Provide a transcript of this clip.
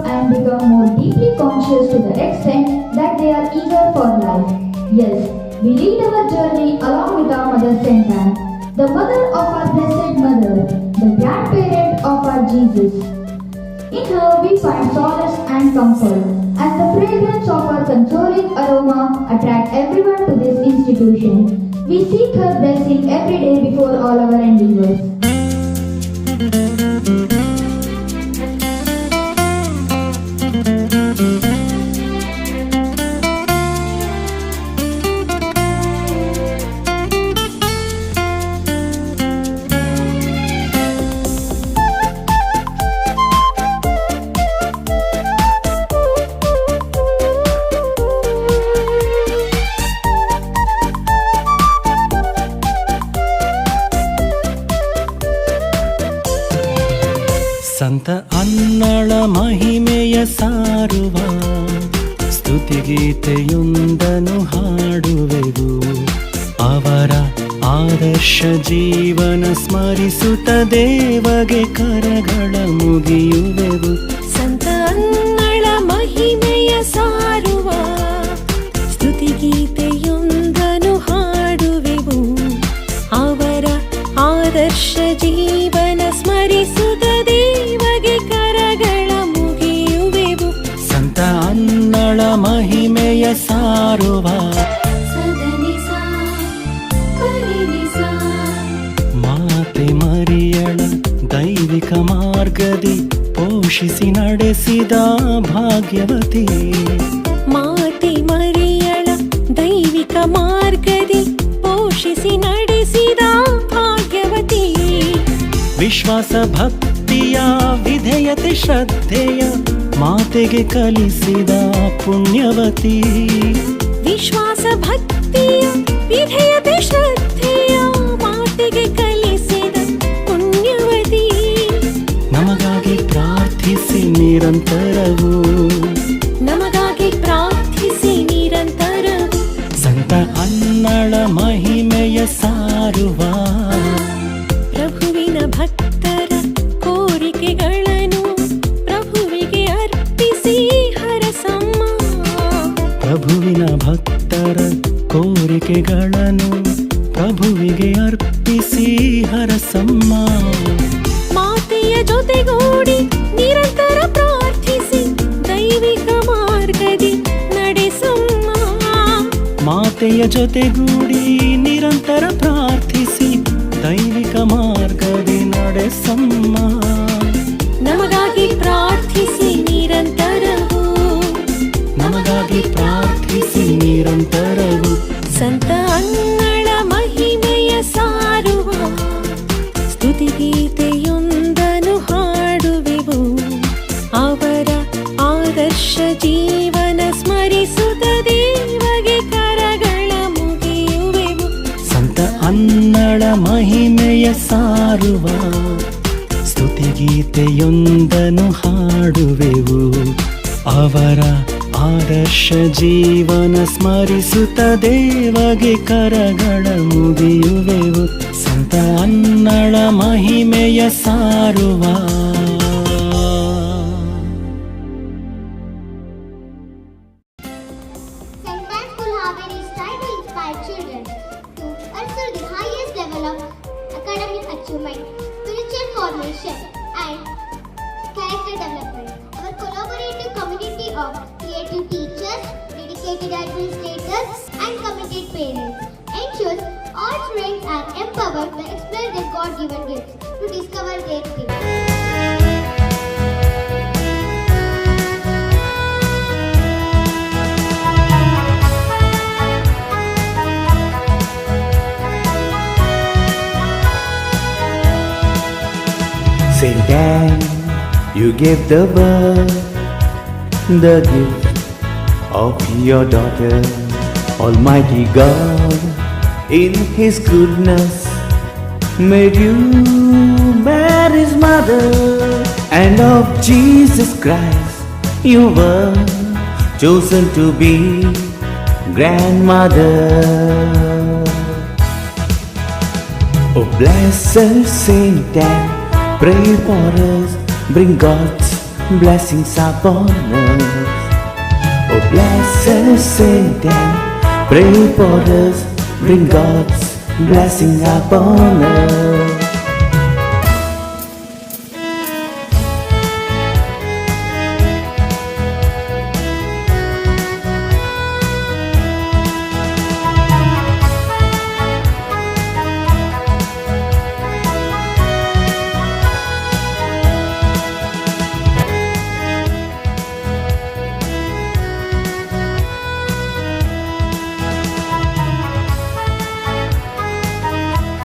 And become more deeply conscious to the extent that they are eager for life. Yes, we lead our journey along with our Mother Saint Anne, the mother of our Blessed Mother, the grandparent of our Jesus. In her we find solace and comfort, and the fragrance of her consoling aroma attract everyone to this institution. We seek her blessing every day before all our endeavors. ಸಂತ ಅನ್ನಳ ಮಹಿಮೆಯ ಸಾರುವ ಸ್ತುತಿಗೀತೆಯೊಂದನು ಹಾಡುವೆವು. ಅವರ ಆದರ್ಶ ಜೀವನ ಸ್ಮರಿಸುತ್ತ ದೇವಗೆ ಕರಗಳ ಮುಗಿಯುವೆವು. ಸಂತ ಅನ್ನಳ ಮಹಿಮೆಯ ಸಾರುವ ಸ್ತುತಿಗೀತೆಯೊಂದನು ಹಾಡುವೆವು. ಅವರ ಆದರ್ಶ ಜೀವನ ಸ್ಮರಿಸುತ್ತ ದೇವಗೆ ಕರಗಳ ಮುಗಿಯುವೆವು. ಸಂತ ಅನ್ನಳ ಮಹಿಮೆಯ ಸಾರುವ ಮಾತೆ ಮರಿಯಳ ದೈವಿಕ ಮಾರ್ಗದಿ ಪೋಷಿಸಿ ನಡೆಸಿದ ಭಾಗ್ಯವತಿ. ಮಾತೆ ಮರಿಯಳ ದೈವಿಕ ಮಾರ್ಗದಿ ಪೋಷಿಸಿ ನಡೆಸಿದ ಭಾಗ್ಯವತಿ. ವಿಶ್ವಾಸ ಭಕ್ತಿಯ ವಿಧೇಯತೆ ಶ್ರದ್ಧೆಯ ಮಾತೆಗೆ ಕಲಿಸಿದ ಪುಣ್ಯವತಿ. ವಿಶ್ವಾಸ ಭಕ್ತಿಯ ವಿಧೇಯತೆ ಶ್ರದ್ಧೆಯ ಮಾತೆಗೆ ಕಲಿಸಿದ ಪುಣ್ಯವತಿ. ನಮಗಾಗಿ ಪ್ರಾರ್ಥಿಸಿ ನಿರಂತರವು, ನಮಗಾಗಿ ಪ್ರಾರ್ಥಿಸಿ ನಿರಂತರವು. ಸಂತ ಅನ್ನಳ ಮಹಿಮೆಯ ಸಾರುವ ಪ್ರಭುವಿನ ಭಕ್ತರ ಕೋರಿಕೆಗಳನ್ನು ಪ್ರಭುವಿಗೆ ಅರ್ಪಿಸಿ ಹರಸಮ್ಮ. ಪ್ರಭುವಿನ ಭಕ್ತರ ಕೋರಿಕೆಗಳನ್ನು ಪ್ರಭುವಿಗೆ ಅರ್ಪಿಸಿ ಹರಸಮ್ಮ. ಮಾತೆಯ ಜೊತೆಗೂಡಿ ನಿರಂತರ ಪ್ರಾರ್ಥಿಸಿ ದೈವಿಕ ಮಾರ್ಗದಿ ನಡೆಸಮ್ಮ. ಮಾತೆಯ ಜೊತೆಗೂಡಿ ನಿರಂತರ ಪ್ರಾರ್ಥಿಸಿ ದೈವಿಕ ಮಾರ್ಗದಿ ನಡೆಸಮ್ಮ. ನಮಗಾಗಿ ಪ್ರಾರ್ಥಿಸಿ ನಿರಂತರವು, ನಮಗಾಗಿ ಪ್ರಾರ್ಥಿಸಿ ನಿರಂತರವು. ಸಂತ ಅನ್ನಳ ಮಹಿಮೆಯ ಸಾರುವ ಸ್ತುತಿಗೀತೆಯೊಂದನು ಹಾಡುವೆವು. ಅವರ ಆದರ್ಶ ಜೀವನ ಸ್ಮರಿಸುತ್ತ ದೇವಗೆ ಕರಗಳ ಮುಗಿಯುವೆವು. ಸಂತ ಅನ್ನಳ ಮಹಿಮೆಯ ಸಾರುವ ಸ್ತುತಿಗೀತೆಯೊಂದನು ಹಾಡುವೆವು. ಅವರ ಆದರ್ಶ ಜೀವನ ಸ್ಮರಿಸುತ್ತ ದೇವಗೆ ಕರಗಳ ಮುಗಿಯುವೆವು. ಸಂತ ಅನ್ನಳ ಮಹಿಮೆಯ ಸಾರುವ St. Anne's School Haveri is trying to inspire children to pursue the highest level of academic achievement, spiritual formation, and character development. Our collaborative community of creative teachers, dedicated administrators, and committed parents ensures all students are empowered to explore their God-given gifts to discover their gifts. Saint Anne, you gave the world the gift of your daughter. Almighty God, in His goodness, made you Mary's mother, and of Jesus Christ you were chosen to be grandmother. Oh, blessed Saint Anne, pray for us, bring God's blessings upon us. Oh, blessed Saint Anne, pray for us, bring God's blessing upon us.